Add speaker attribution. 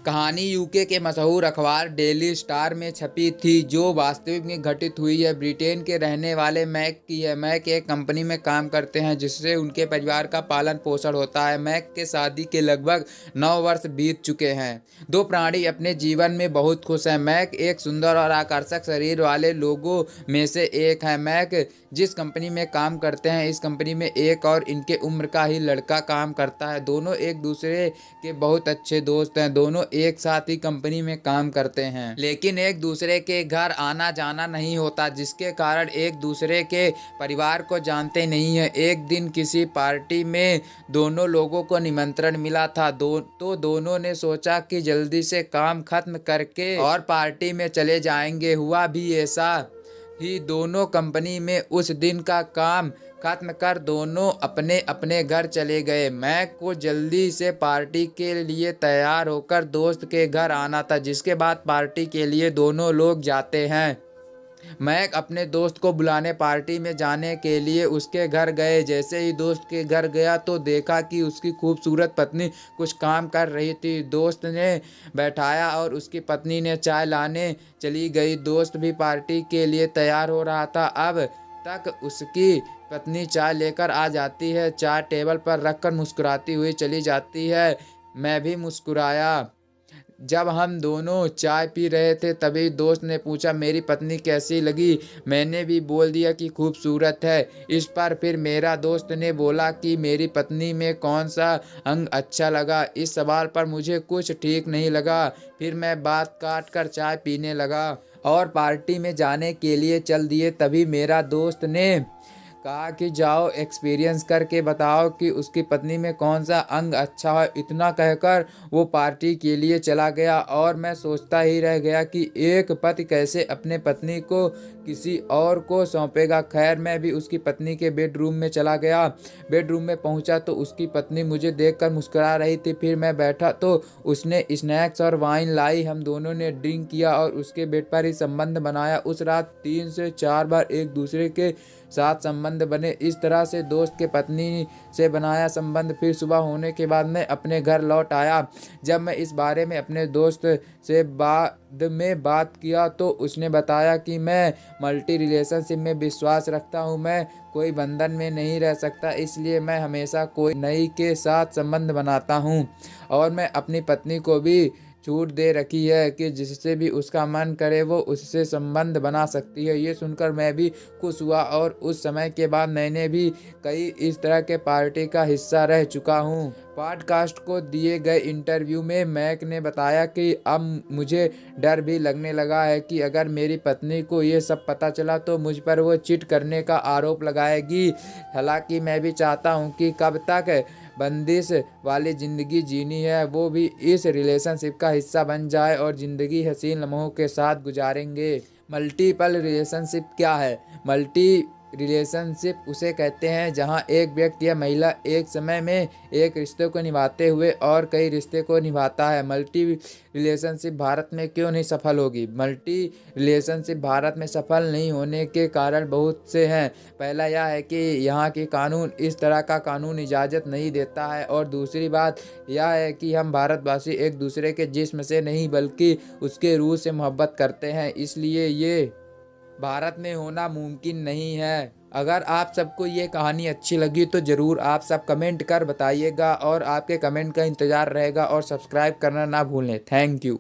Speaker 1: कहानी यूके के मशहूर अखबार डेली स्टार में छपी थी, जो वास्तविक में घटित हुई है। ब्रिटेन के रहने वाले मैक की है। मैक एक कंपनी में काम करते हैं जिससे उनके परिवार का पालन पोषण होता है। मैक के शादी के लगभग 9 वर्ष बीत चुके हैं। दो प्राणी अपने जीवन में बहुत खुश हैं। मैक एक सुंदर और आकर्षक शरीर वाले लोगों में से एक है। मैक जिस कंपनी में काम करते हैं, इस कंपनी में एक और इनके उम्र का ही लड़का काम करता है। दोनों एक दूसरे के बहुत अच्छे दोस्त हैं। दोनों एक साथ ही कंपनी में काम करते हैं, लेकिन एक दूसरे के घर आना जाना नहीं होता, जिसके कारण एक दूसरे के परिवार को जानते नहीं है। एक दिन किसी पार्टी में दोनों लोगों को निमंत्रण मिला था। तो दोनों ने सोचा कि जल्दी से काम खत्म करके और पार्टी में चले जाएंगे। हुआ भी ऐसा ही। दोनों कंपनी में उस दिन का काम खत्म कर दोनों अपने अपने घर चले गए। मैक को जल्दी से पार्टी के लिए तैयार होकर दोस्त के घर आना था, जिसके बाद पार्टी के लिए दोनों लोग जाते हैं। मैक अपने दोस्त को बुलाने पार्टी में जाने के लिए उसके घर गए। जैसे ही दोस्त के घर गया तो देखा कि उसकी खूबसूरत पत्नी कुछ काम कर रही थी। दोस्त ने बैठाया और उसकी पत्नी ने चाय लाने चली गई। दोस्त भी पार्टी के लिए तैयार हो रहा था। अब तक उसकी पत्नी चाय लेकर आ जाती है, चाय टेबल पर रखकर मुस्कुराती हुई चली जाती है। मैं भी मुस्कुराया। जब हम दोनों चाय पी रहे थे तभी दोस्त ने पूछा, मेरी पत्नी कैसी लगी? मैंने भी बोल दिया कि खूबसूरत है। इस पर फिर मेरा दोस्त ने बोला कि मेरी पत्नी में कौन सा अंग अच्छा लगा। इस सवाल पर मुझे कुछ ठीक नहीं लगा। फिर मैं बात काट कर चाय पीने लगा और पार्टी में जाने के लिए चल दिए। तभी मेरा दोस्त ने कहा कि जाओ एक्सपीरियंस करके बताओ कि उसकी पत्नी में कौन सा अंग अच्छा है। इतना कहकर वो पार्टी के लिए चला गया और मैं सोचता ही रह गया कि एक पति कैसे अपने पत्नी को किसी और को सौंपेगा। खैर, मैं भी उसकी पत्नी के बेडरूम में चला गया। बेडरूम में पहुंचा तो उसकी पत्नी मुझे देखकर मुस्कुरा रही थी। फिर मैं बैठा तो उसने स्नैक्स और वाइन लाई। हम दोनों ने ड्रिंक किया और उसके बेड पर ही संबंध बनाया। उस रात 3 से 4 बार एक दूसरे के साथ संबंध बने। इस तरह से दोस्त के पत्नी से बनाया संबंध। फिर सुबह होने के बाद मैं अपने घर लौट आया। जब मैं इस बारे में अपने दोस्त से बाद में बात किया तो उसने बताया कि मैं मल्टी रिलेशनशिप में विश्वास रखता हूँ। मैं कोई बंधन में नहीं रह सकता, इसलिए मैं हमेशा कोई नई के साथ संबंध बनाता हूँ और मैं अपनी पत्नी को भी छूट दे रखी है कि जिससे भी उसका मन करे वो उससे संबंध बना सकती है। ये सुनकर मैं भी खुश हुआ और उस समय के बाद मैंने भी कई इस तरह के पार्टी का हिस्सा रह चुका हूँ। पॉडकास्ट को दिए गए इंटरव्यू में मैक ने बताया कि अब मुझे डर भी लगने लगा है कि अगर मेरी पत्नी को ये सब पता चला तो मुझ पर वो चीट करने का आरोप लगाएगी। हालांकि मैं भी चाहता हूँ कि कब तक बंदिश वाली ज़िंदगी जीनी है, वो भी इस रिलेशनशिप का हिस्सा बन जाए और ज़िंदगी हसीन लम्हों के साथ गुजारेंगे। मल्टीपल रिलेशनशिप क्या है? मल्टी रिलेशनशिप उसे कहते हैं जहां एक व्यक्ति या महिला एक समय में एक रिश्ते को निभाते हुए और कई रिश्ते को निभाता है। मल्टी रिलेशनशिप भारत में क्यों नहीं सफल होगी? मल्टी रिलेशनशिप भारत में सफल नहीं होने के कारण बहुत से हैं। पहला यह है कि यहाँ की कानून इस तरह का कानून इजाज़त नहीं देता है और दूसरी बात यह है कि हम भारतवासी एक दूसरे के जिस्म से नहीं बल्कि उसके रूह से मोहब्बत करते हैं, इसलिए ये भारत में होना मुमकिन नहीं है। अगर आप सबको ये कहानी अच्छी लगी तो ज़रूर आप सब कमेंट कर बताइएगा और आपके कमेंट का इंतज़ार रहेगा और सब्सक्राइब करना ना भूलें। Thank you.